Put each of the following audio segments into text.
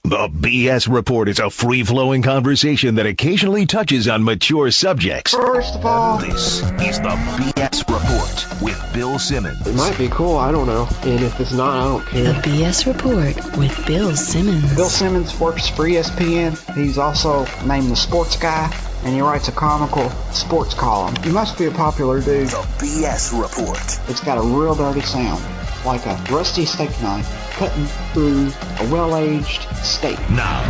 The B.S Report is a free-flowing conversation that occasionally touches on mature subjects. First of all, This is the B.S Report with Bill Simmons. it might be cool, I don't know. And if it's not, I don't care. The B.S Report with Bill Simmons. Bill Simmons works for ESPN. He's also named the sports guy, and he writes a comical sports column. He must be a popular dude. The B.S Report. It's got a real dirty sound, like a rusty steak knife cutting through a well-aged steak. Now.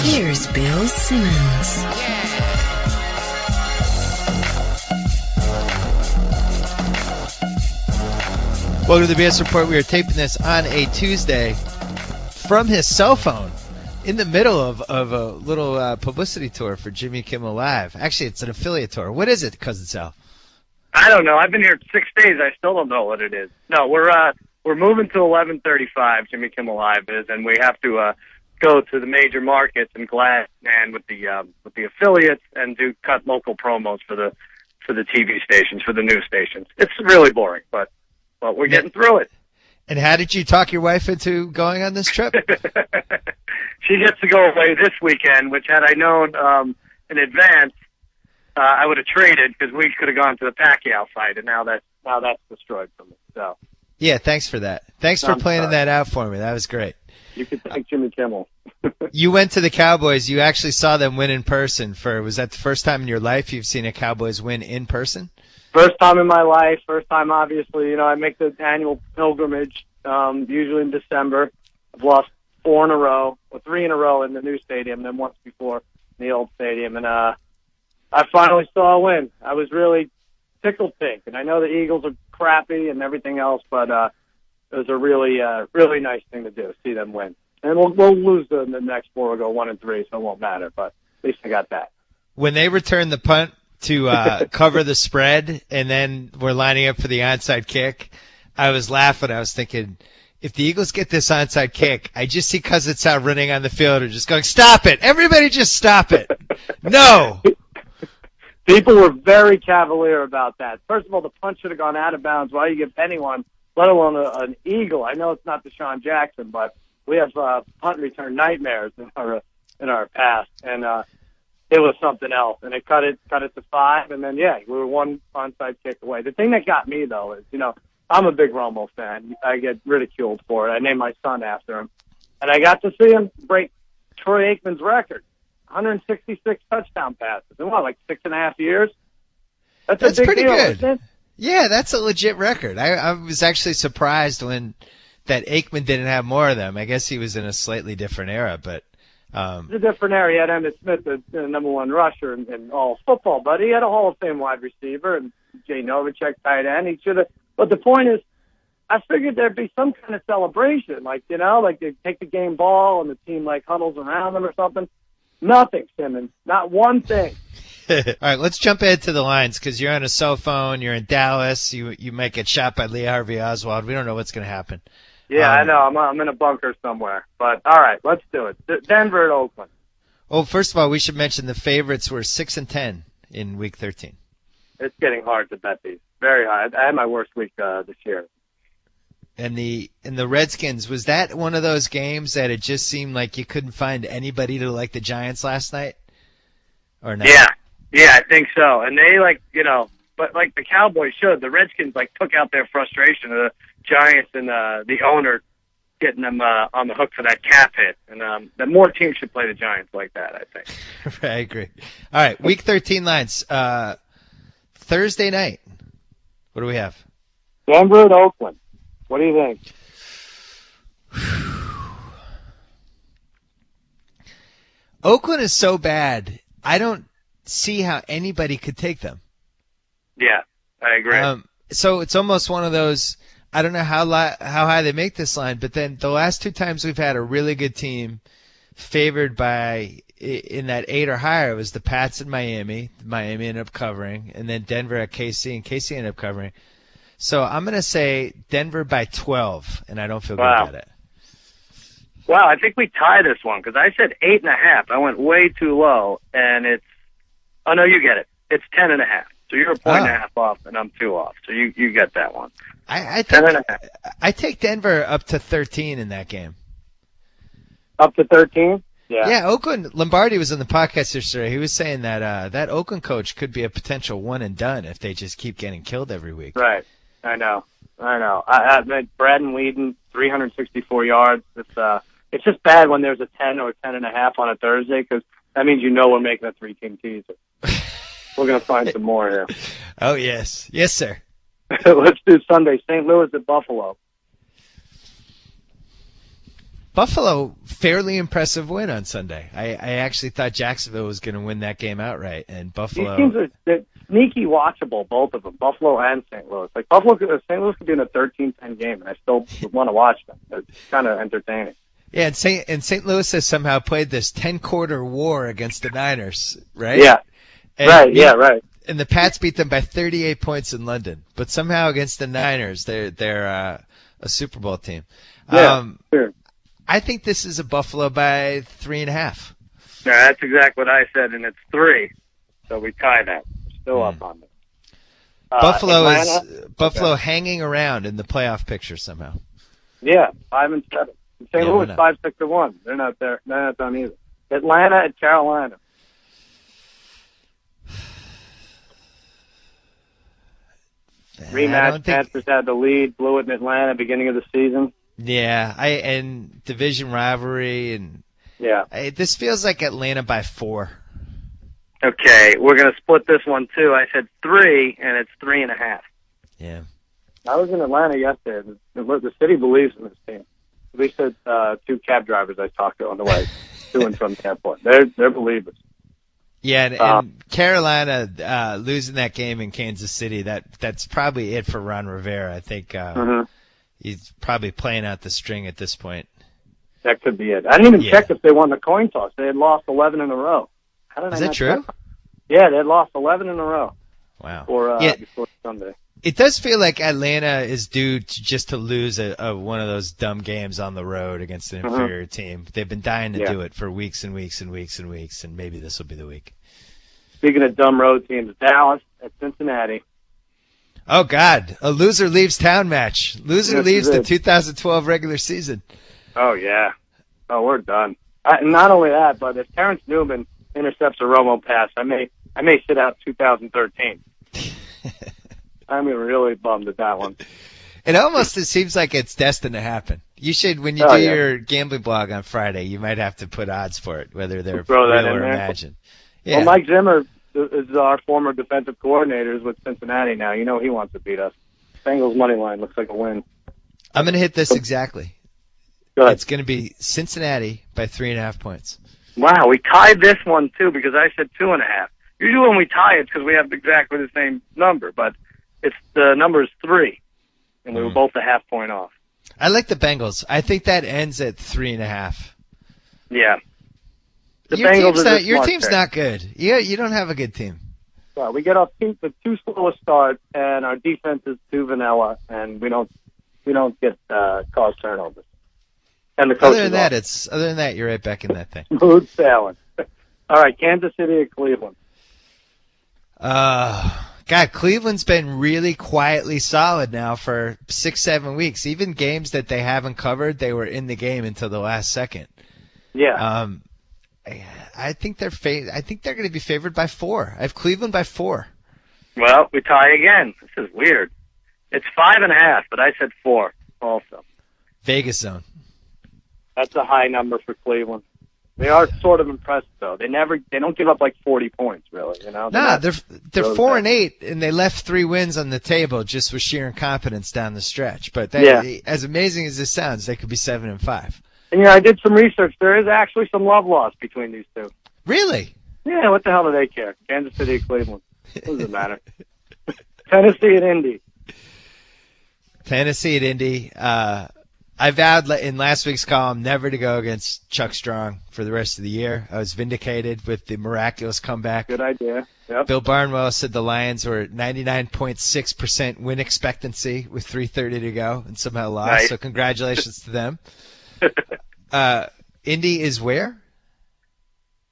Here's Bill Simmons. Welcome to the B.S Report. We are taping this on a Tuesday from his cell phone in the middle of a little publicity tour for Jimmy Kimmel Live. Actually, it's an affiliate tour. What is it, Cousin Sal? I don't know. I've been here 6 days. I still don't know what it is. No, we're moving to 11:35. Jimmy Kimmel Live is, and we have to go to the major markets and Glass and with the affiliates and cut local promos for the TV stations, for the news stations. It's really boring, but we're getting through it. And how did you talk your wife into going on this trip? She gets to go away this weekend, which had I known in advance, I would have traded because we could have gone to the Pacquiao fight, and now that's destroyed for me. So. Yeah, thanks for that. Thanks for planning that out for me. That was great. You could thank Jimmy Kimmel. You went to the Cowboys. You actually saw them win in person. Was that the first time in your life you've seen a Cowboys win in person? First time in my life. First time, obviously. I make the annual pilgrimage, usually in December. I've lost 4 in a row, or 3 in a row in the new stadium, then once before in the old stadium. And I finally saw a win. I was really tickled pink. And I know the Eagles are crappy and everything else, but it was a really nice thing to do, see them win. And we'll lose the next 4. We'll go 1-3, so it won't matter. But at least I got that. When they returned the punt to cover the spread, and then we're lining up for the onside kick, I was laughing. I was thinking, if the Eagles get this onside kick, I just see Cousin Sal running on the field and just going, "Stop it! Everybody, just stop it! No!" People were very cavalier about that. First of all, the punt should have gone out of bounds. Why you give anyone, let alone an Eagle? I know it's not Deshaun Jackson, but we have punt return nightmares in our past, and it was something else. And it cut it to 5, and then we were 1 onside kick away. The thing that got me though is, I'm a big Romo fan. I get ridiculed for it. I named my son after him, and I got to see him break Troy Aikman's record. 166 touchdown passes in like 6.5 years. That's a big pretty deal, good. isn't it? Yeah, that's a legit record. I was actually surprised that Aikman didn't have more of them. I guess he was in a slightly different era, but it's a different era. He had Emmitt Smith, the number 1 rusher in all football, but he had a Hall of Fame wide receiver and Jay Novacek tight end. He should have. But the point is, I figured there'd be some kind of celebration, like they take the game ball and the team huddles around them or something. Nothing, Simmons. Not one thing. All right, let's jump ahead to the lines because you're on a cell phone. You're in Dallas. You might get shot by Lee Harvey Oswald. We don't know what's going to happen. Yeah, I know. I'm in a bunker somewhere. But, all right, let's do it. Denver at Oakland. Well, first of all, we should mention the favorites were 6-10 in Week 13. It's getting hard to bet these. Very hard. I had my worst week this year. And the Redskins, was that one of those games that it just seemed like you couldn't find anybody to like the Giants last night? Or not? Yeah, I think so. And they but like the Cowboys should, the Redskins took out their frustration of the Giants and the owner getting them on the hook for that cap hit. And that more teams should play the Giants like that, I think. I agree. All right, Week 13 lines. Thursday night. What do we have? Denver at Oakland. What do you think? Oakland is so bad. I don't see how anybody could take them. Yeah, I agree. So it's almost one of those, I don't know how high they make this line, but then the last 2 times we've had a really good team favored by in that 8 or higher, it was the Pats in Miami. Miami ended up covering, and then Denver at KC, and KC ended up covering. So I'm going to say Denver by 12, and I don't feel good about it. Wow, I think we tie this one because I said 8.5. I went way too low, and it's – oh, no, you get it. It's 10.5. So you're a point and a half off, and I'm 2 off. So you get that one. I 10.5. I take Denver up to 13 in that game. Up to 13? Yeah, Oakland, Lombardi was in the podcast yesterday. He was saying that that Oakland coach could be a potential one and done if they just keep getting killed every week. Right. I know. I mean, Braden Whedon, 364 yards. It's just bad when there's a 10 or 10.5 on a Thursday because that means we're making a 3-team teaser. We're going to find some more here. Oh, yes. Yes, sir. Let's do Sunday. St. Louis at Buffalo. Buffalo, fairly impressive win on Sunday. I actually thought Jacksonville was going to win that game outright, and Buffalo. These teams are sneaky watchable, both of them, Buffalo and St. Louis. Like St. Louis could be in a 13-10 game, and I still want to watch them. It's kind of entertaining. Yeah, and St. Louis has somehow played this 10-quarter war against the Niners, right? Yeah. And right. And the Pats beat them by 38 points in London, but somehow against the Niners, they're a Super Bowl team. Yeah, sure. I think this is a Buffalo by 3.5. Yeah, that's exactly what I said, and it's 3. So we tie that. We're still up on it. Buffalo hanging around in the playoff picture somehow. Yeah, 5-7. St. Louis 5-6-1. They're not there. They're not done either. Atlanta at Carolina. Rematch. Panthers had the lead, blew it in Atlanta beginning of the season. Yeah, and division rivalry, and this feels like Atlanta by 4. Okay, we're gonna split this one too. I said 3, and it's 3.5. Yeah. I was in Atlanta yesterday. The city believes in this team. At least 2 cab drivers I talked to on the way to and from the airport. They're believers. Yeah, and Carolina losing that game in Kansas City, that's probably it for Ron Rivera. I think he's probably playing out the string at this point. That could be it. I didn't even check if they won the coin toss. They had lost 11 in a row. Is that true? Yeah, they had lost 11 in a row. Wow. Before Sunday. It does feel like Atlanta is due just to lose one of those dumb games on the road against an inferior team. They've been dying to do it for weeks and weeks and weeks and weeks, and maybe this will be the week. Speaking of dumb road teams, Dallas at Cincinnati. Oh, God. A loser leaves town match. Loser leaves the 2012 regular season. Oh, yeah. Oh, we're done. Not only that, but if Terrence Newman intercepts a Romo pass, I may sit out 2013. I'm really bummed at that one. It seems like it's destined to happen. You should, when you do your gambling blog on Friday, you might have to put odds for it, whether they're real or imagined. Yeah. Well, Mike Zimmer is our former defensive coordinator is with Cincinnati now. You know he wants to beat us. Bengals money line looks like a win. I'm going to hit this exactly. Go ahead. It's going to be Cincinnati by 3.5 points. Wow, we tied this one too because I said 2.5. Usually when we tie it's because we have exactly the same number, but the number is 3, and we were both a half point off. I like the Bengals. I think that ends at 3.5. Yeah. Your team's not good. You don't have a good team. Well, we get off with 2 slow starts, and our defense is too vanilla, and we don't get cause turnovers. And the coach other than that, you're right back in that thing. Smooth sailing. All right, Kansas City at Cleveland. God, Cleveland's been really quietly solid now for 6-7 weeks. Even games that they haven't covered, they were in the game until the last second. Yeah. I think they're going to be favored by 4. I have Cleveland by 4. Well, we tie again. This is weird. It's 5.5, but I said 4 also. Vegas zone. That's a high number for Cleveland. They are sort of impressive though. They don't give up like 40 points really, you know. They're 4-8 and they left 3 wins on the table just with sheer incompetence down the stretch. But as amazing as this sounds, they could be 7-5. And I did some research. There is actually some love lost between these two. Really? Yeah. What the hell do they care? Kansas City and Cleveland. What does it matter? Tennessee and Indy. Tennessee at Indy. I vowed in last week's column never to go against Chuck Strong for the rest of the year. I was vindicated with the miraculous comeback. Good idea. Yep. Bill Barnwell said the Lions were at 99.6% win expectancy with 3:30 to go and somehow lost. Nice. So congratulations to them. Indy is where?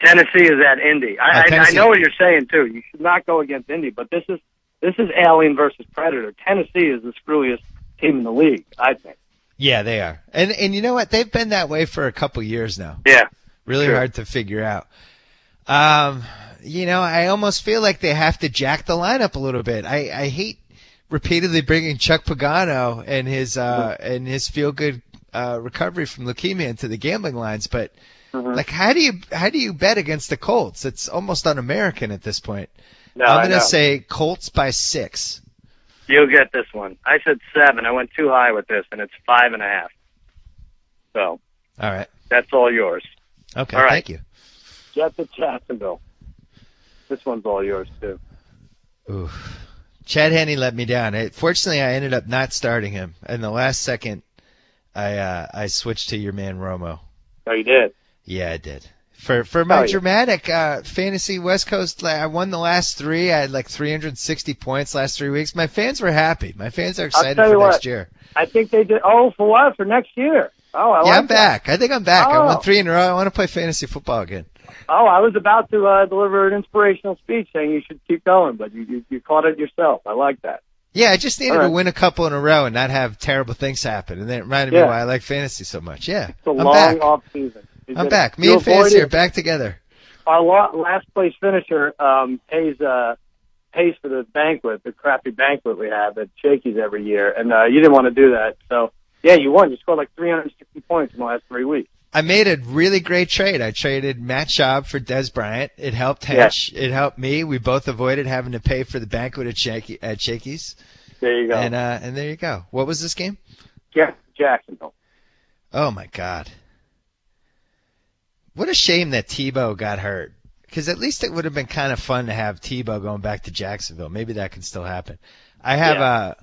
Tennessee is at Indy. I know what you're saying too. You should not go against Indy, but this is alien versus predator. Tennessee is the screwiest team in the league, I think. Yeah, they are. And you know what? They've been that way for a couple years now. Yeah. Really Sure. hard to figure out. I almost feel like they have to jack the lineup a little bit. I hate repeatedly bringing Chuck Pagano and his feel good recovery from leukemia into the gambling lines, but like how do you bet against the Colts? It's almost un-American at this point. No, I'm gonna I know. say Colts by 6. You'll get this one. I said 7. I went too high with this, and it's 5.5. So All right. that's all yours. Okay. All right. Thank you. Jets at Jacksonville. This one's all yours too. Ooh. Chad Henne let me down. Fortunately, I ended up not starting him. In the last second, I switched to your man Romo. Oh, you did. Yeah, I did. For my yeah. dramatic fantasy West Coast, I won the last 3. I had like 360 points last 3 weeks. My fans were happy. My fans are excited tell for you next what. year. I think they did. Oh, for what? For next year. Oh, I like I'm that. back. I think I'm back. I Oh. won 3 in a row. I want to play fantasy football again. Oh, I was about to deliver an inspirational speech saying you should keep going, but you caught it yourself. I like that. Yeah, I just needed All right. to win a couple in a row and not have terrible things happen. And then it reminded me Yeah. why I like fantasy so much. Yeah, It's a I'm long back. off season. I'm back. Me and Fantasy are back together. Our last place finisher pays for the banquet, the crappy banquet we have at Shakey's every year, and you didn't want to do that. So, yeah, you won. You scored like 360 points in the last 3 weeks. I made a really great trade. I traded Matt Schaub for Des Bryant. It helped Hench. It helped me. We both avoided having to pay for the banquet at Shakey's. There you go. And there you go. What was this game? Yeah, Jacksonville. Oh, my God. What a shame that Tebow got hurt. Because at least it would have been kind of fun to have Tebow going back to Jacksonville. Maybe that can still happen. I have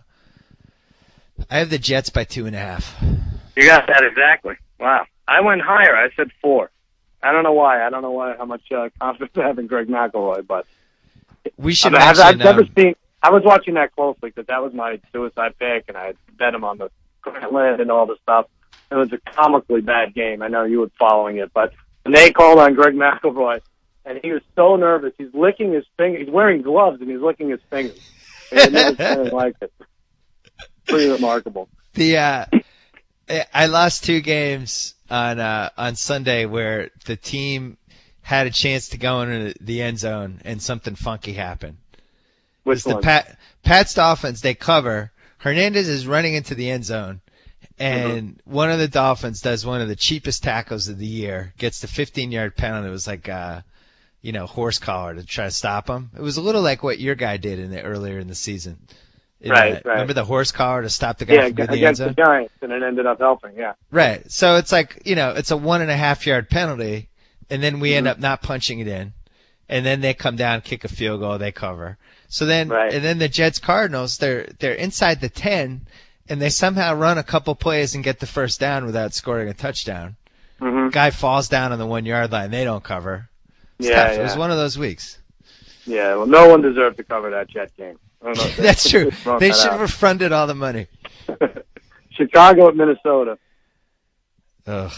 the Jets by 2.5. You got that exactly. Wow. I went higher. I said 4. I don't know why. How much confidence I have in Greg McElroy, but we should I've never seen. I was watching that closely because that was my suicide pick, and I had bet him on the Grantland and all the stuff. It was a comically bad game. I know you were following it, but when they called on Greg McElroy, and he was so nervous, he's licking his fingers. He's wearing gloves, and he's licking his fingers. And I never seen anything like it. Pretty remarkable. I lost 2 games on Sunday where the team had a chance to go into the end zone and something funky happened. Which one? The Pats Dolphins, they cover. Hernandez is running into the end zone, and one of the Dolphins does one of the cheapest tackles of the year, gets the 15-yard penalty. It was like horse collar to try to stop him. It was a little like what your guy did earlier in the season. Right. Remember the horse collar to stop the guy from getting the end against zone? the Giants, and it ended up helping, yeah. Right. So it's like, it's a 1.5-yard penalty, and then we end up not punching it in, and then they come down, kick a field goal, they cover. So then, and then the Jets Cardinals, they're inside the 10, and they somehow run a couple plays and get the first down without scoring a touchdown. Guy falls down on the 1-yard line, they don't cover. It was one of those weeks. Yeah, well, no one deserved to cover that Jet game. I don't know if That's true. They should have out. refunded all the money. Chicago at Minnesota. Ugh.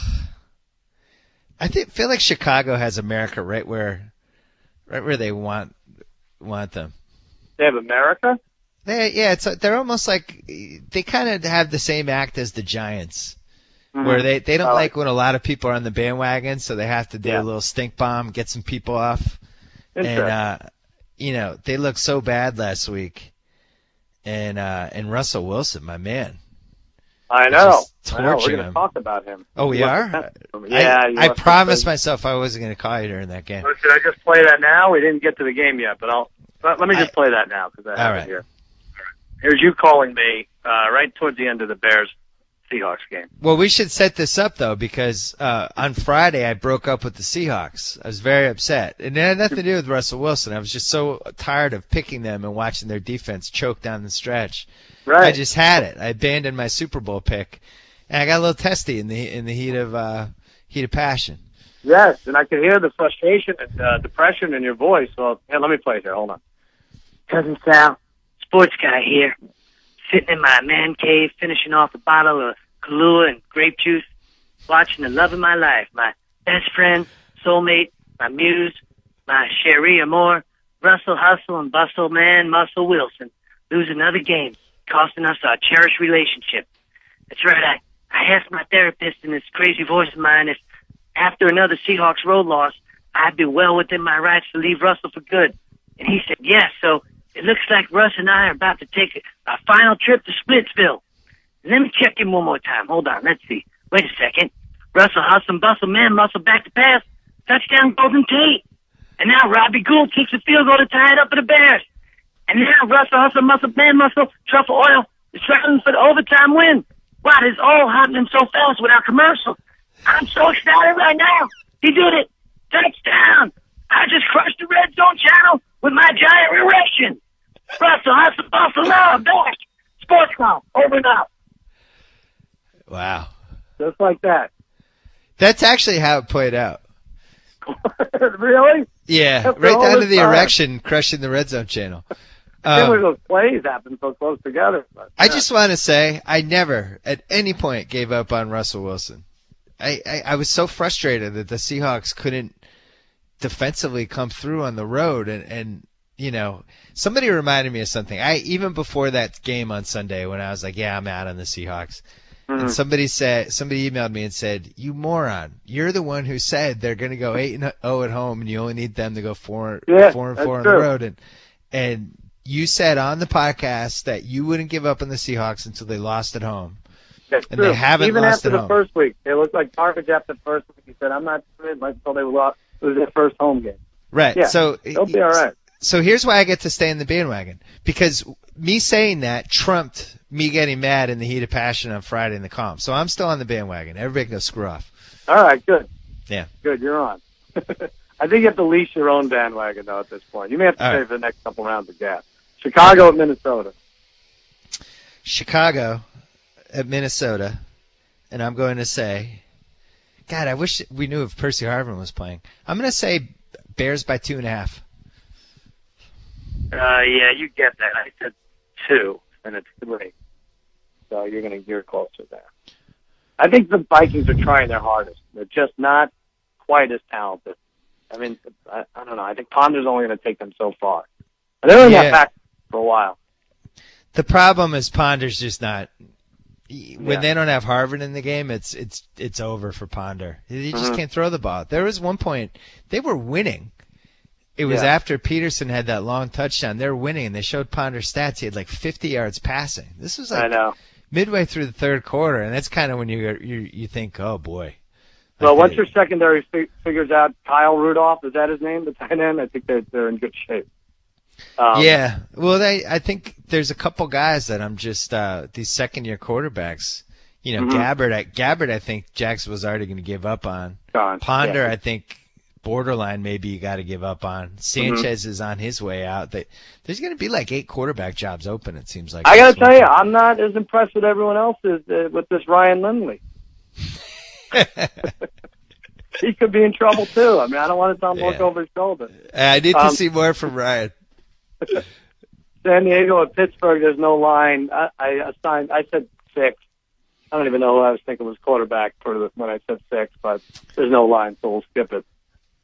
I feel like Chicago has America right where they want them. They have America? They're almost like they kind of have the same act as the Giants, where they don't like when a lot of people are on the bandwagon, so they have to do a little stink bomb, get some people off. And they looked so bad last week, and Russell Wilson, my man. I know. We're going to talk about him. Oh, we are? Yeah. I promised myself I wasn't going to call you during that game. Should I just play that now? We didn't get to the game yet, but let me just play that now because I have it here. All right. Here's you calling me right towards the end of the Bears-Seahawks game. Well, we should set this up, though, because on Friday I broke up with the Seahawks. I was very upset. And it had nothing to do with Russell Wilson. I was just so tired of picking them and watching their defense choke down the stretch. Right. I just had it. I abandoned my Super Bowl pick, and I got a little testy in the heat of passion. Yes, and I could hear the frustration and depression in your voice. So, let me play it here. Hold on. Cousin Sal, sports guy here, sitting in my man cave, finishing off a bottle of Kahlua and grape juice, watching the love of my life, my best friend, soulmate, my muse, my Cherie Amour, Russell Hustle and Bustle Man, Muscle Wilson, lose another game, costing us our cherished relationship. That's right, I I asked my therapist in this crazy voice of mine if after another Seahawks road loss, I'd be well within my rights to leave Russell for good. And he said, yes, so it looks like Russ and I are about to take a final trip to Splitsville. Let me check in one more time. Hold on, let's see. Wait a second. Russell hustle, bustle, man, muscle back to pass. Touchdown, Golden Tate. And now Robbie Gould kicks a field goal to tie it up for the Bears. And now Russell hustle, muscle, man, muscle, truffle oil is traveling for the overtime win. Wow, this is all happening so fast without commercial. I'm so excited right now. He did it. Touchdown. I just crushed the red zone channel with my giant erection. Russell hustle, bustle, now I'm back. Sports call, over and out. Wow. Just like that. That's actually how it played out. Really? Yeah, After right all down to this the time. erection, crushing the red zone channel. I can't believe those plays happen so close together. But, I just want to say I never, at any point, gave up on Russell Wilson. I was so frustrated that the Seahawks couldn't defensively come through on the road, and you know, somebody reminded me of something. Even before that game on Sunday, when I was like, yeah, I'm out on the Seahawks. And somebody emailed me and said, "You moron! You're the one who said they're going to go 8-0 at home, and you only need them to go 4-4 on the road." And you said on the podcast that you wouldn't give up on the Seahawks until they lost at home. That's and true. They haven't Even lost after at the home. first week, it looked like garbage after the first week. He said, "I'm not doing it until they lost." It was their first home game. Right. Yeah, So they'll be all right. So here's why I get to stay in the bandwagon, because me saying that trumped me getting mad in the heat of passion on Friday in the comp. So I'm still on the bandwagon. Everybody can go screw off. All right, good. Yeah. Good, you're on. I think you have to leash your own bandwagon, though, at this point. You may have to All save right. the next couple rounds of gas. Chicago at Minnesota. Chicago at Minnesota, and I'm going to say, God, I wish we knew if Percy Harvin was playing. I'm going to say Bears by 2.5. Yeah, you get that. I said 2, and it's 3. So you're closer there. I think the Vikings are trying their hardest. They're just not quite as talented. I mean, I don't know. I think Ponder's only going to take them so far. And they're in that back for a while. The problem is Ponder's just not. When they don't have Harvard in the game, it's over for Ponder. He just can't throw the ball. There was one point they were winning. It was after Peterson had that long touchdown. They were winning, and they showed Ponder's stats. He had like 50 yards passing. This was like midway through the third quarter, and that's kind of when you think, oh boy. Well, once your secondary figures out Kyle Rudolph, is that his name, the tight end? I think they're in good shape. Yeah. Well, I think there's a couple guys that I'm just these second-year quarterbacks. You know, Gabbard, I think Jackson was already going to give up on. Ponder, I think borderline maybe you got to give up on. Sanchez is on his way out. There's going to be like 8 quarterback jobs open, it seems like. I got to tell you, I'm not as impressed with everyone else as with this Ryan Lindley. He could be in trouble, too. I mean, I don't want to tell him look over his shoulder. I need to see more from Ryan. San Diego and Pittsburgh, there's no line. I said 6. I don't even know who I was thinking was quarterback when I said 6, but there's no line, so we'll skip it.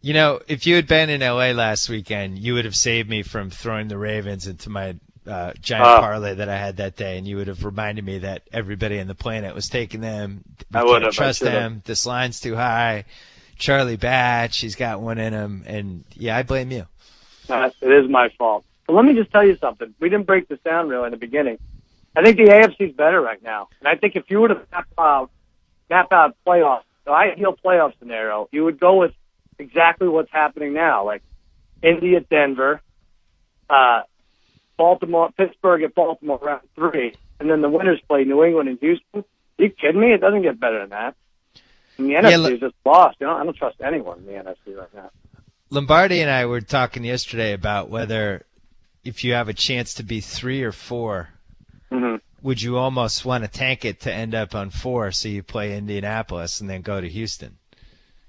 You know, if you had been in L.A. last weekend, you would have saved me from throwing the Ravens into my giant parlay that I had that day, and you would have reminded me that everybody on the planet was taking them. I would have. Trust them. This line's too high. Charlie Batch, he's got one in him, and yeah, I blame you. It is my fault. But let me just tell you something. We didn't break this down really in the beginning. I think the AFC's better right now, and I think if you were to map out playoffs, the ideal playoff scenario, you would go with exactly what's happening now, like Indy at Denver, Pittsburgh at Baltimore round 3, and then the winners play New England and Houston. Are you kidding me? It doesn't get better than that. And the NFC is just lost. I don't trust anyone in the NFC right now. Lombardi and I were talking yesterday about whether if you have a chance to be 3 or 4, would you almost want to tank it to end up on 4 so you play Indianapolis and then go to Houston?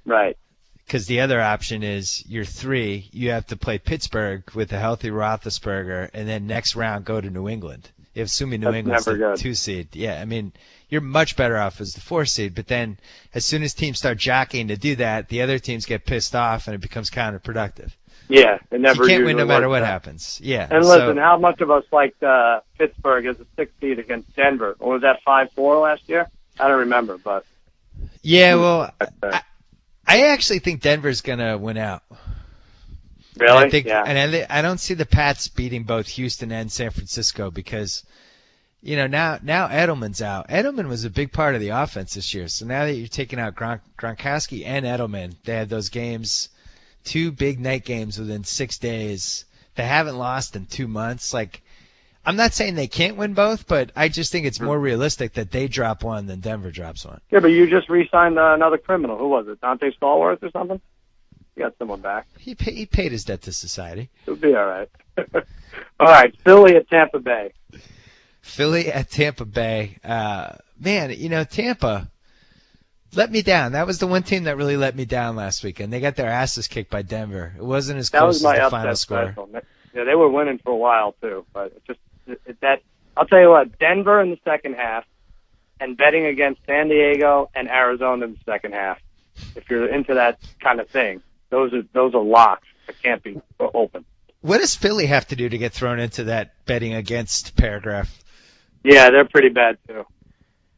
Right. Because the other option is you're 3, you have to play Pittsburgh with a healthy Roethlisberger, and then next round go to New England. Assuming New England's the 2 seed. Yeah, I mean, you're much better off as the 4 seed, but then as soon as teams start jockeying to do that, the other teams get pissed off and it becomes counterproductive. Yeah, it never. You can't win no matter what happens. Yeah. And listen, how much of us liked Pittsburgh as a 6 seed against Denver? Or was that 5-4 last year? I don't remember, but Yeah, well, I actually think Denver's gonna win out. really, I think, yeah. and I don't see the Pats beating both Houston and San Francisco because, now Edelman's out. Edelman was a big part of the offense this year. So now that you're taking out Gronkowski and Edelman, they had those games, 2 big night games within 6 days. They haven't lost in 2 months. Like, I'm not saying they can't win both, but I just think it's more realistic that they drop one than Denver drops one. Yeah, but you just re-signed another criminal. Who was it? Dante Stallworth or something? You got someone back. He paid his debt to society. It'll be all right. All right, Philly at Tampa Bay. Philly at Tampa Bay. Man, Tampa let me down. That was the one team that really let me down last weekend. They got their asses kicked by Denver. It wasn't as close as the final score. Special. Yeah, they were winning for a while too, but I'll tell you what, Denver in the second half, and betting against San Diego and Arizona in the second half. If you're into that kind of thing, those are locks that can't be open. What does Philly have to do to get thrown into that betting against paragraph? Yeah, they're pretty bad too.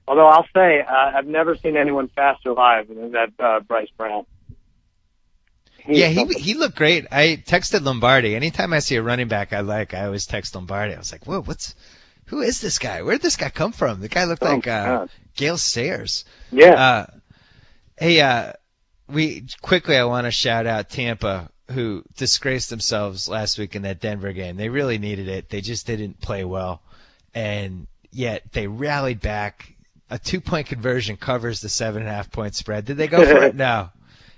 Although I'll say I've never seen anyone faster live than that Bryce Brown. He looked great. I texted Lombardi. Anytime I see a running back I always text Lombardi. I was like, whoa, who is this guy? Where did this guy come from? The guy looked like Gale Sayers. Yeah. I want to shout out Tampa, who disgraced themselves last week in that Denver game. They really needed it. They just didn't play well. And yet they rallied back. A 2-point conversion covers the 7.5-point spread. Did they go for it? No.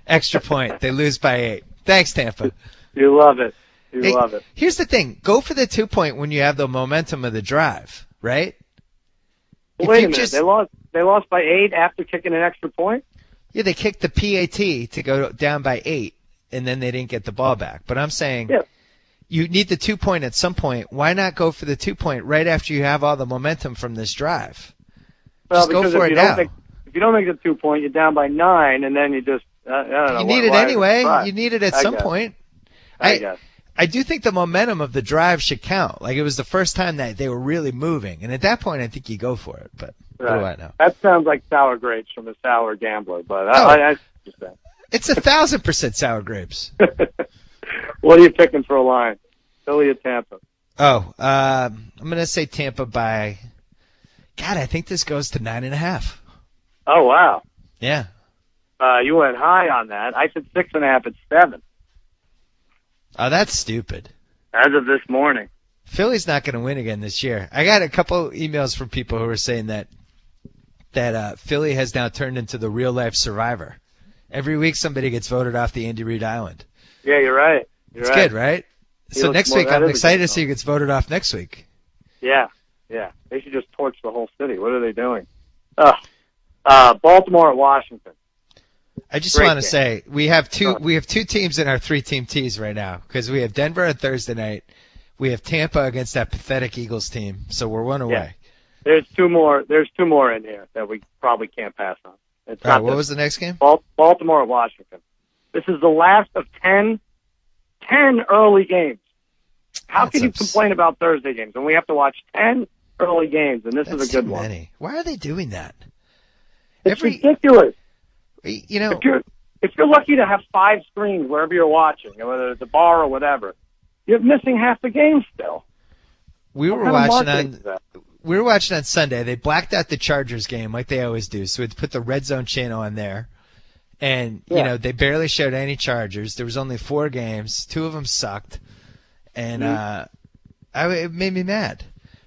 Extra point. They lose by 8. Thanks, Tampa. You love it. You love it. Here's the thing. Go for the 2-point when you have the momentum of the drive, right? Well, wait a minute. They lost by 8 after kicking an extra point? Yeah, they kicked the PAT to go down by 8, and then they didn't get the ball back. But I'm saying you need the 2-point at some point. Why not go for the 2-point right after you have all the momentum from this drive? Well, just go for it now. If you don't make the 2-point, you're down by 9, and then you just I don't know. You need it anyway. You need it at some point. I guess. I do think the momentum of the drive should count. Like, it was the first time that they were really moving, and at that point, I think you go for it. But what do I know? That sounds like sour grapes from a sour gambler, but I just say. It's 1,000% sour grapes. What are you picking for a line? Philly or Tampa? Oh, I'm gonna say Tampa by. God, I think this goes to 9.5. Oh wow. Yeah. You went high on that. I said 6.5 at 7. Oh, that's stupid. As of this morning. Philly's not going to win again this year. I got a couple emails from people who were saying that Philly has now turned into the real life Survivor. Every week somebody gets voted off the Andy Reid Island. Yeah, you're right. It's good, right? So next week I'm excited to see who gets voted off next week. Yeah. They should just torch the whole city. What are they doing? Baltimore at Washington. I just want to say we have two teams in our 3-team teas right now because we have Denver on Thursday night. We have Tampa against that pathetic Eagles team, so we're one away. There's two more in here that we probably can't pass on. What was the next game? Baltimore at Washington. This is the last of 10 early games. How can you complain about Thursday games when we have to watch 10 early games, and this is a good one? Why are they doing that? It's ridiculous. If you're lucky to have 5 screens wherever you're watching, whether it's a bar or whatever, you're missing half the game still. We were watching on Sunday. They blacked out the Chargers game like they always do, so we put the Red Zone channel on there. And, they barely showed any Chargers. There was only 4 games. 2 of them sucked. And it made me mad.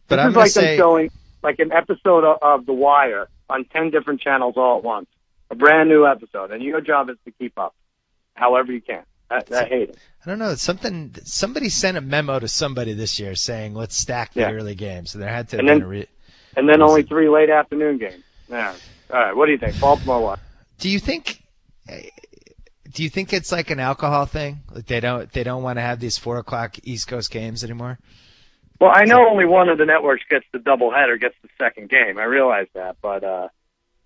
But I'm going to say... them showing like an episode of The Wire on 10 different channels all at once. A brand new episode. And your job is to keep up however you can. I hate it. I don't know. Somebody sent a memo to somebody this year saying, let's stack the early games. So there had to have been a reason. And then only 3 late afternoon games. Yeah. All right. What do you think? Baltimore what? Do you think it's like an alcohol thing? Like they don't want to have these 4:00 East Coast games anymore? Well, I know only one of the networks gets the doubleheader, gets the second game. I realize that, but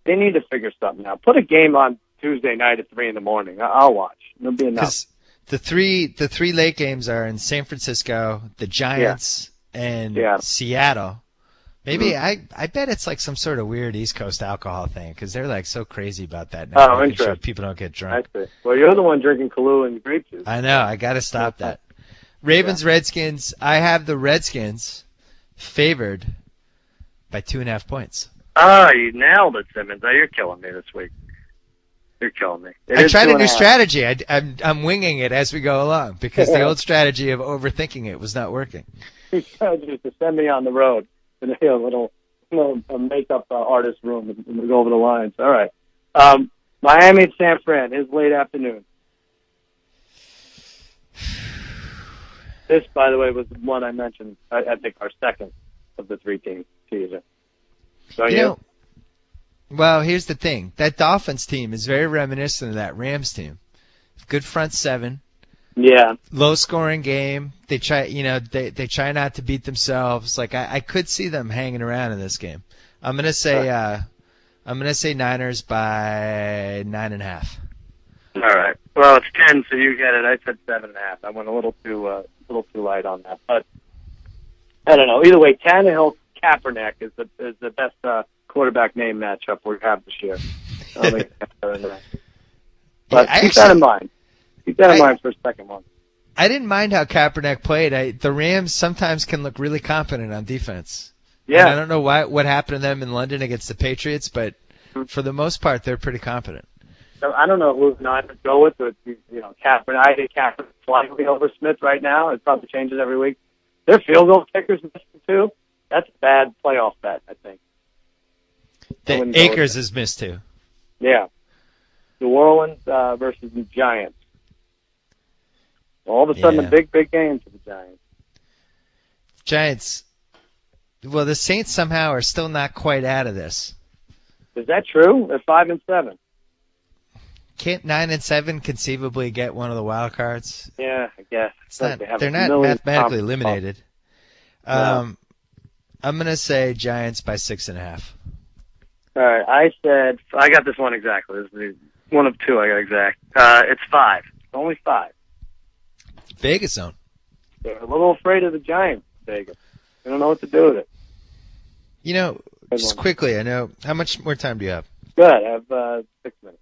they need to figure something out. Put a game on Tuesday night at 3 a.m. I'll watch. It'll be enough. The three late games are in San Francisco, the Giants, and Seattle. Maybe I bet it's like some sort of weird East Coast alcohol thing because they're like so crazy about that now. Oh, making sure interesting. people don't get I drunk. see. Well, you're the one drinking Kahlua and grape juice. I know. I got to stop that. Ravens, Redskins. I have the Redskins favored by 2.5 points. Oh, you nailed it, Simmons. Oh, you're killing me this week. You're killing me. I tried a new strategy. I'm winging it as we go along because the old strategy of overthinking it was not working. Your strategy is to send me on the road in a little makeup artist room and go over the lines. All right. Miami at San Fran. His late afternoon. This, by the way, was the one I mentioned. I think our second of the 3-team season. So you know, well, here's the thing. That Dolphins team is very reminiscent of that Rams team. Good front seven. Yeah. Low scoring game. They try, they try not to beat themselves. Like I could see them hanging around in this game. I'm gonna say Niners by 9.5. All right. Well, it's 10, so you get it. I said 7.5. I went a little too light on that, but I don't know. Either way, Tannehill Kaepernick is the best quarterback name matchup we have this year. I don't think it's better than that. But keep that in mind. Keep that in mind for a second one. I didn't mind how Kaepernick played. The Rams sometimes can look really confident on defense. Yeah. And I don't know what happened to them in London against the Patriots, but for the most part, they're pretty confident. So I don't know who not to go with, but Kaepernick. I hate Kaepernick slightly over Smith right now. It probably changes every week. Their field goal kickers missed too. That's a bad playoff bet, I think. Akers has missed too. Yeah. New Orleans versus the Giants. All of a sudden, a big game for the Giants. Giants. Well, the Saints somehow are still not quite out of this. Is that true? They're 5-7. Can't 9-7 conceivably get one of the wild cards? Yeah, I guess. They're not mathematically eliminated. I'm gonna say Giants by 6.5. All right, I got this one exactly. This is one of two I got exact. It's 5. It's only 5. Vegas zone. They're a little afraid of the Giants, Vegas. They don't know what to do with it. Just quickly, I know. How much more time do you have? Good. I have 6 minutes.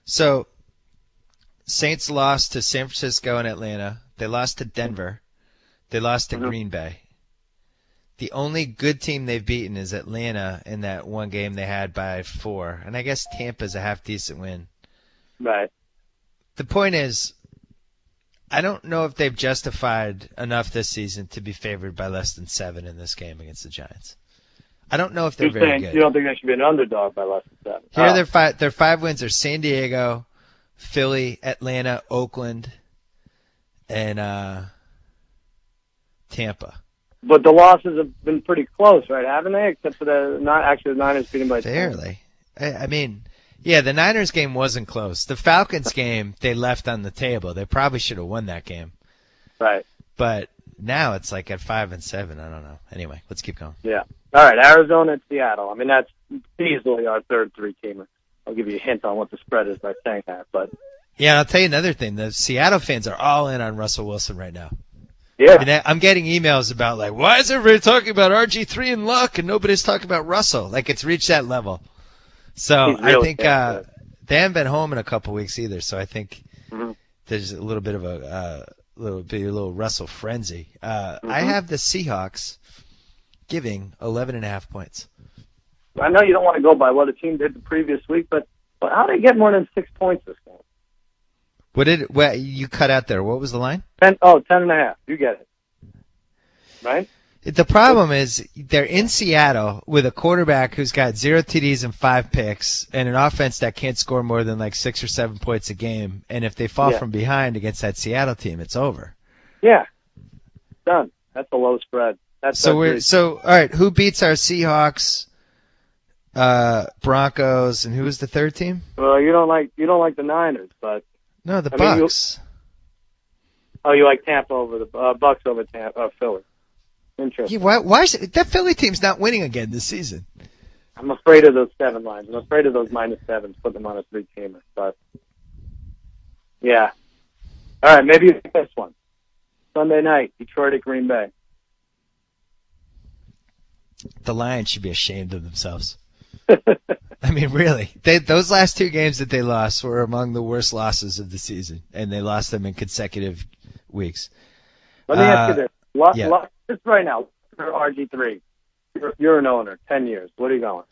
So, Saints lost to San Francisco and Atlanta. They lost to Denver. They lost to Green Bay. The only good team they've beaten is Atlanta in that one game they had by 4. And I guess Tampa's a half-decent win. Right. The point is, I don't know if they've justified enough this season to be favored by less than 7 in this game against the Giants. I don't know if they're very good. You don't think they should be an underdog by less than 7? Here, their 5 wins are San Diego, Philly, Atlanta, Oakland, and Tampa. But the losses have been pretty close, right? Haven't they? Except for the Niners beating by 10. Fairly. I mean, yeah, the Niners game wasn't close. The Falcons game, they left on the table. They probably should have won that game. Right. But now it's like at 5-7. I don't know. Anyway, let's keep going. Yeah. All right, Arizona and Seattle. I mean, that's easily our third 3-teamer. I'll give you a hint on what the spread is by saying that. But yeah, I'll tell you another thing. The Seattle fans are all in on Russell Wilson right now. Yeah. I mean, I'm getting emails about, like, why is everybody talking about RG3 and Luck and nobody's talking about Russell? Like, it's reached that level. So really, I think they haven't been home in a couple weeks either. So I think there's a little bit of a little Russell frenzy. I have the Seahawks giving 11.5 points. I know you don't want to go by what a team did the previous week, but how did they get more than 6 points this game? What you cut out there? What was the line? 10.5. You get it. Right? The problem is they're in Seattle with a quarterback who's got 0 TDs and 5 picks and an offense that can't score more than like 6 or 7 points a game. And if they fall from behind against that Seattle team, it's over. Yeah. Done. That's a low spread. So all right, who beats our Seahawks, Broncos, and who was the third team? Well, you don't like the Niners, but no, the Bucks. You like Tampa over the Bucks over Philly. Interesting. Yeah, why is that Philly team's not winning again this season? I'm afraid of those 7 lines. I'm afraid of those -7s, put them on a 3-teamer. But yeah. All right, maybe you pick this one. Sunday night, Detroit at Green Bay. The Lions should be ashamed of themselves. I mean, really. Those last two games that they lost were among the worst losses of the season, and they lost them in consecutive weeks. Let me ask you this. Yeah. Just right now, for RG3, you're an owner, 10 years. What are you going?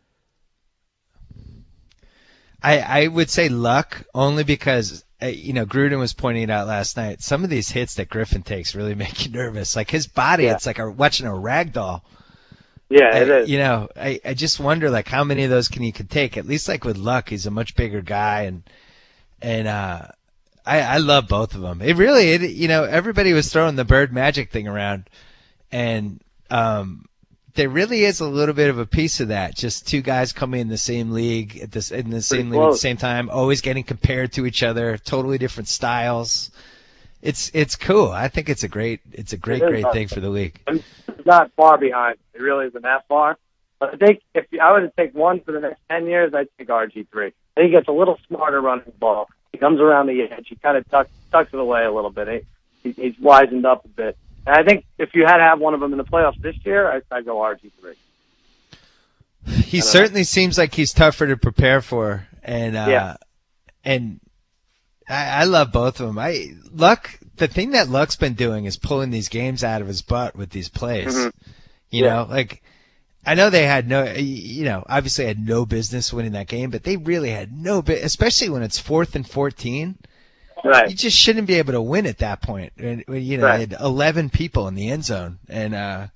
I would say luck, only because, Gruden was pointing it out last night. Some of these hits that Griffin takes really make you nervous. Like his body, It's like watching a rag doll. Yeah, it is. I just wonder, like, how many of those he could take. At least, like, with luck, he's a much bigger guy, and I love both of them. Everybody was throwing the Bird Magic thing around, and there really is a little bit of a piece of that. Just two guys coming in the same league at the same time, always getting compared to each other, totally different styles. It's cool. I think it's a great thing for the league. It's not far behind. It really isn't that far. But I think if I were to take one for the next 10 years, I'd take RG3. I think he gets a little smarter running the ball. He comes around the edge. He kind of tucks it away a little bit. He's wisened up a bit. And I think if you had to have one of them in the playoffs this year, I'd go RG3. He certainly seems like he's tougher to prepare for, and I love both of them. The thing that Luck's been doing is pulling these games out of his butt with these plays. Mm-hmm. I know they had obviously had no business winning that game, but they really had especially when it's 4th and 14. Right. You just shouldn't be able to win at that point. And they had 11 people in the end zone, and not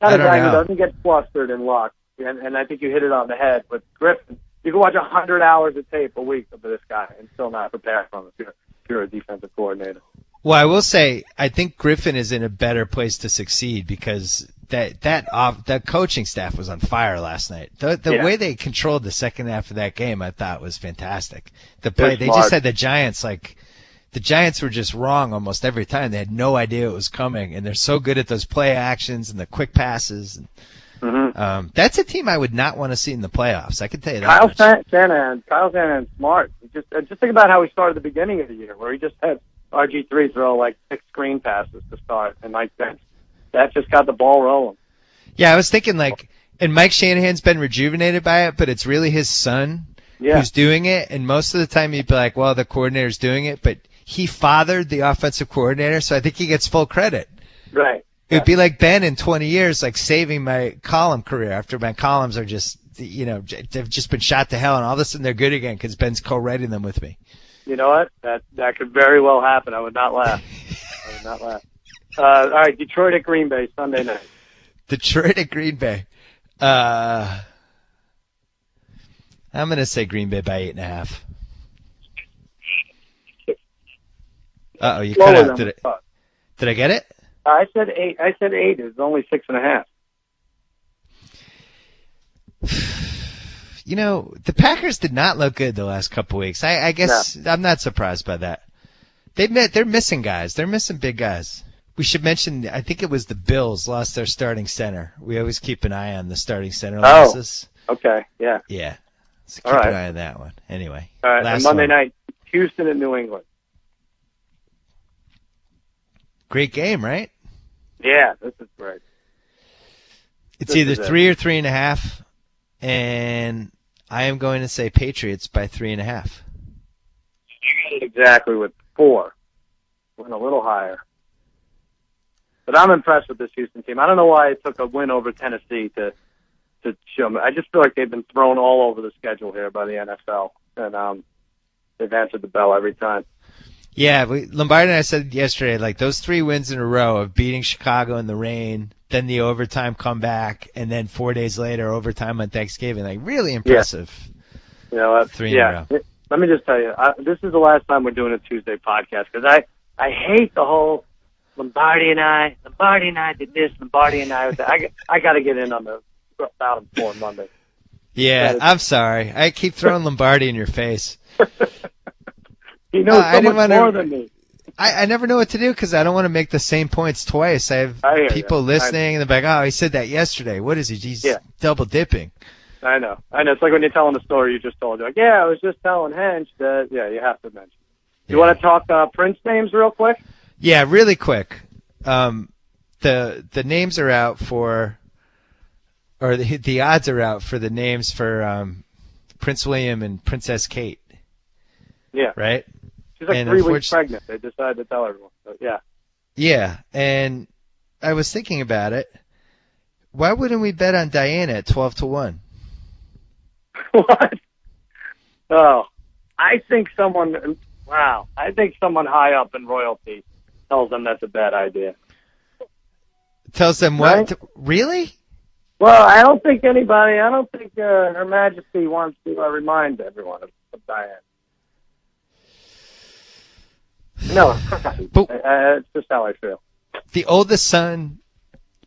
a guy who doesn't get flustered in Luck, and I think you hit it on the head. But Griffin, you can watch 100 hours of tape a week of this guy and still not prepare for him if you're a defensive coordinator. Well, I will say I think Griffin is in a better place to succeed because that coaching staff was on fire last night. The way they controlled the second half of that game, I thought was fantastic. They just had the Giants the Giants were just wrong almost every time. They had no idea it was coming, and they're so good at those play actions and the quick passes. Mm-hmm. That's a team I would not want to see in the playoffs. I can tell you that. Kyle Shanahan's smart. Just think about how he started the beginning of the year, where he just had RG3 throw like 6 screen passes to start, and that just got the ball rolling. Yeah, I was thinking and Mike Shanahan's been rejuvenated by it, but it's really his son who's doing it, and most of the time he'd be like, well, the coordinator's doing it, but he fathered the offensive coordinator, so I think he gets full credit. Right. It would be like Ben in 20 years, like saving my column career after my columns are just, they've just been shot to hell, and all of a sudden they're good again because Ben's co-writing them with me. You know what? That could very well happen. I would not laugh. All right, Detroit at Green Bay, Sunday night. Detroit at Green Bay. I'm going to say Green Bay by 8.5. Uh-oh, you cut out. Did I get it? I said 8. I said 8. It's only 6.5. The Packers did not look good the last couple weeks. I guess I'm not surprised by that. They're missing guys. They're missing big guys. We should mention, I think it was the Bills lost their starting center. We always keep an eye on the starting center losses. Okay, yeah. Yeah. So keep an eye on that one. Anyway. All right, and Monday night, Houston and New England. Great game, right? Yeah, this is great. It's either 3 or 3.5, and I am going to say Patriots by 3.5. Exactly, with 4. Went a little higher. But I'm impressed with this Houston team. I don't know why it took a win over Tennessee to show me. I just feel like they've been thrown all over the schedule here by the NFL, and they've answered the bell every time. Yeah, Lombardi and I said yesterday, like those 3 wins in a row of beating Chicago in the rain, then the overtime comeback, and then 4 days later overtime on Thanksgiving, like really impressive. Yeah. 3 in a row. Let me just tell you, this is the last time we're doing a Tuesday podcast because I hate the whole Lombardi and I did this, Lombardi and I got to get in on the Bottom 4 Monday. Yeah, I'm sorry. I keep throwing Lombardi in your face. He knows so much more than me. I never know what to do because I don't want to make the same points twice. I have people listening, and they're like, oh, he said that yesterday. What is he? He's double dipping. I know. It's like when you're telling a story you just told. You're like, I was just telling Hench that, you have to mention. You want to talk Prince names real quick? Yeah, really quick. The names are out for or the odds are out for the names for Prince William and Princess Kate. Yeah. Right? She's like 3 weeks pregnant. They decided to tell everyone. So, yeah. Yeah, and I was thinking about it. Why wouldn't we bet on Diana at 12-1? What? Oh, I think someone high up in royalty tells them that's a bad idea. Tells them Right? what? Really? Well, I don't think Her Majesty wants to remind everyone of Diana. No, But it's just how I feel. the oldest son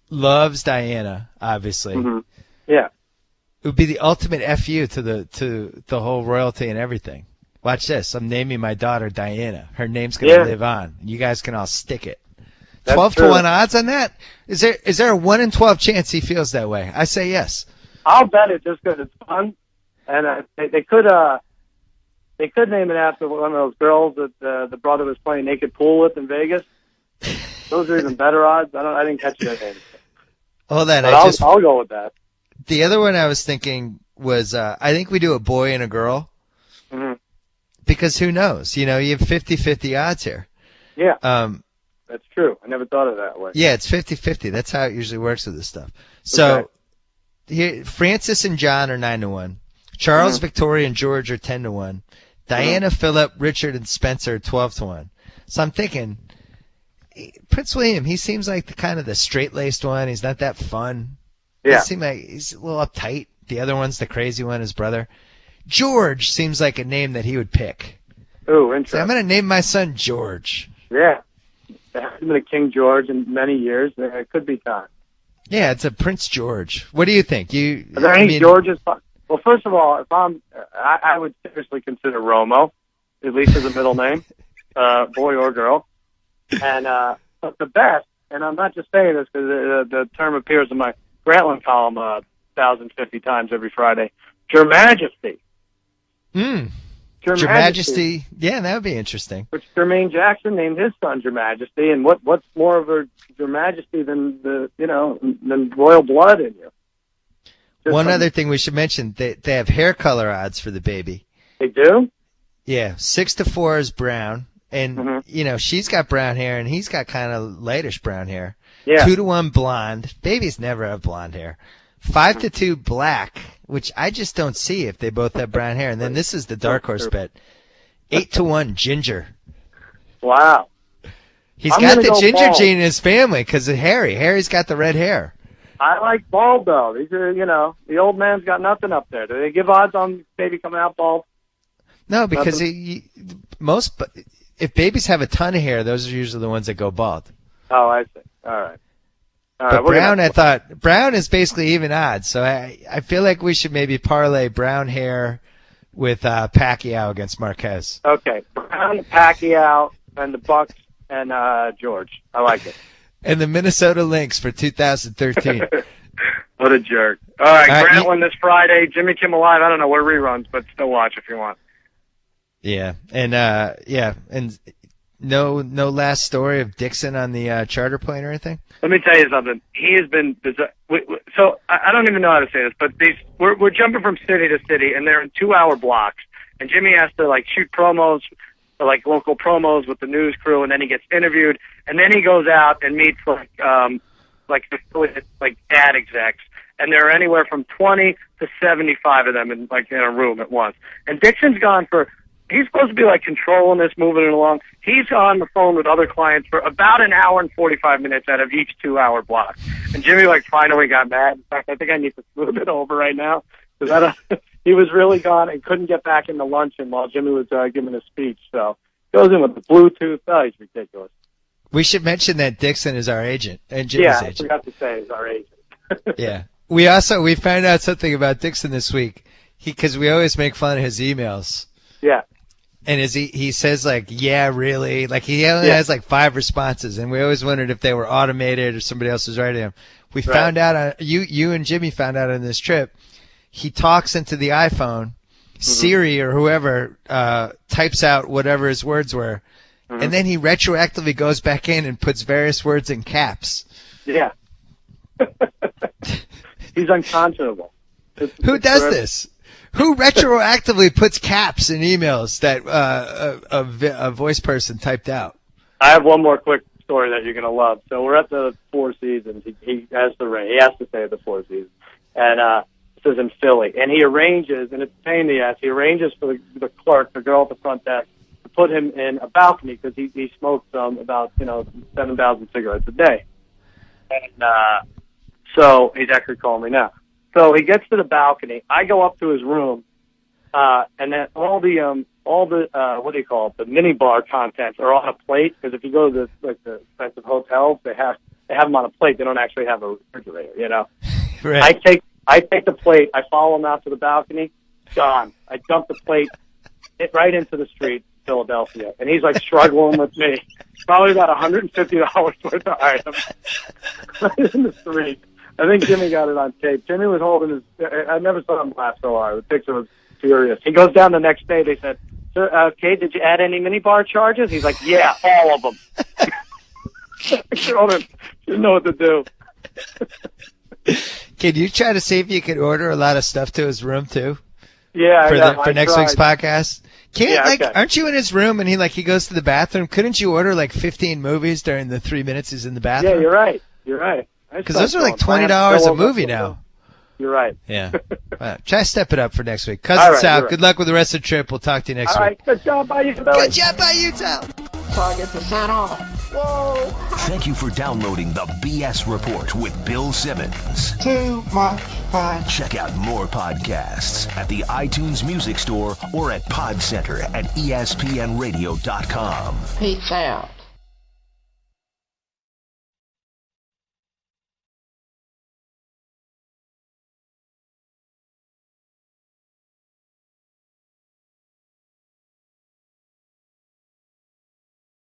loves Diana, obviously. Mm-hmm. Yeah. It would be the ultimate FU to the whole royalty and everything. Watch this. I'm naming my daughter Diana. Her name's going to live on. You guys can all stick it. That's 12-1 odds on that? Is there a 1 in 12 chance he feels that way? I say yes. I'll bet it just because it's fun. And they could name it after one of those girls that the brother was playing naked pool with in Vegas. Those are even better odds. I didn't catch their name. Hold on. I'll go with that. The other one I was thinking was I think we do a boy and a girl. Mm-hmm. Because who knows? You have 50-50 odds here. Yeah. That's true. I never thought of it that way. Yeah, it's 50-50. That's how it usually works with this stuff. So here, Francis and John are 9-1. Charles, Victoria, and George are 10-1. Diana, Philip, Richard, and Spencer are 12-1. So I'm thinking, Prince William, he seems like the straight-laced one. He's not that fun. Yeah. He seems like he's a little uptight. The other one's the crazy one, his brother. George seems like a name that he would pick. Ooh, So interesting. I'm going to name my son George. Yeah. There hasn't been a King George in many years. It could be time. Yeah, it's a Prince George. What do you think? Are there any Georges? Well, first of all, I would seriously consider Romo, at least as a middle name, boy or girl. And but the best, and I'm not just saying this because the term appears in my Grantland column 1,050 times every Friday. Your Majesty. Your Majesty. Yeah, that would be interesting. Which Jermaine Jackson named his son Your Majesty, and what's more of a Your Majesty than than royal blood in you? One other thing we should mention, they have hair color odds for the baby. They do? Yeah, 6-4 is brown, and she's got brown hair, and he's got kind of lightish brown hair. Yeah. 2-1 blonde. Babies never have blonde hair. 5-2 black, which I just don't see if they both have brown hair. And then this is the dark horse bet. 8-1 ginger. Wow. He's got the ginger gene in his family because of Harry. Harry's got the red hair. I like bald, though. These are, the old man's got nothing up there. Do they give odds on baby coming out bald? No, because if babies have a ton of hair, those are usually the ones that go bald. Oh, I see. All right. But brown is basically even odds. So I feel like we should maybe parlay brown hair with Pacquiao against Marquez. Okay. Brown, Pacquiao, and the Bucks, and George. I like it. And the Minnesota Lynx for 2013. What a jerk. All right, Grantland this Friday. Jimmy Kimmel Live. I don't know where reruns, but still watch if you want. Yeah, and and no last story of Dixon on the charter plane or anything? Let me tell you something. He has been so I don't even know how to say this, but we're jumping from city to city, and they're in 2-hour blocks. And Jimmy has to shoot promos, local promos with the news crew, and then he gets interviewed, and then he goes out and meets ad execs, and there are anywhere from 20 to 75 of them in a room at once. And Dixon's gone for. He's supposed to be controlling this, moving it along. He's on the phone with other clients for about an hour and 45 minutes out of each 2-hour block. And Jimmy finally got mad. In fact, I think I need to smooth it over right now because he was really gone and couldn't get back into luncheon while Jimmy was giving a speech. So goes in with the Bluetooth. Oh, he's ridiculous. We should mention that Dixon is our agent and Jimmy's agent. I forgot to say he's our agent. Yeah. We found out something about Dixon this week because we always make fun of his emails. Yeah. And he says yeah, really? He only has 5 responses, and we always wondered if they were automated or somebody else was writing them. We found out you and Jimmy found out on this trip. He talks into the iPhone, Siri or whoever types out whatever his words were, and then he retroactively goes back in and puts various words in caps. Yeah. He's unconscionable. Who does this? Who retroactively puts caps in emails that a voice person typed out? I have one more quick story that you're going to love. So we're at the Four Seasons. He has to ring. He has to stay at the Four Seasons. And this is in Philly. And he arranges, and it's a pain in the ass, he arranges for the clerk, the girl at the front desk, to put him in a balcony because he smokes about 7,000 cigarettes a day. And so he's actually calling me now. So he gets to the balcony. I go up to his room, and then all the what do you call it? The mini bar contents are on a plate because if you go to the expensive hotels, they have them on a plate. They don't actually have a refrigerator, Right. I take the plate. I follow him out to the balcony. Gone. I dump the plate right into the street, Philadelphia, and he's like struggling with me. Probably about $150 worth of items right in the street. I think Jimmy got it on tape. Jimmy was holding his. I never saw him laugh so hard. The picture was furious. He goes down the next day. They said, "Sir, Kate, did you add any minibar charges?" He's like, "Yeah, all of them." I told him, didn't know what to do. Can you try to see if you can order a lot of stuff to his room too? Yeah, for next week's podcast. Okay. Aren't you in his room and he goes to the bathroom? Couldn't you order 15 movies during the 3 minutes he's in the bathroom? Yeah, you're right. Because those are $20 a movie now. You're right. Yeah. Right. Try to step it up for next week. Cousin Sal, good luck with the rest of the trip. We'll talk to you next week. All right. Good job by you, Billy. Good job by you, Sal. So I get the sign off. Whoa. Thank you for downloading the BS Report with Bill Simmons. Too much fun. Check out more podcasts at the iTunes Music Store or at Pod Center at ESPNradio.com. Peace out.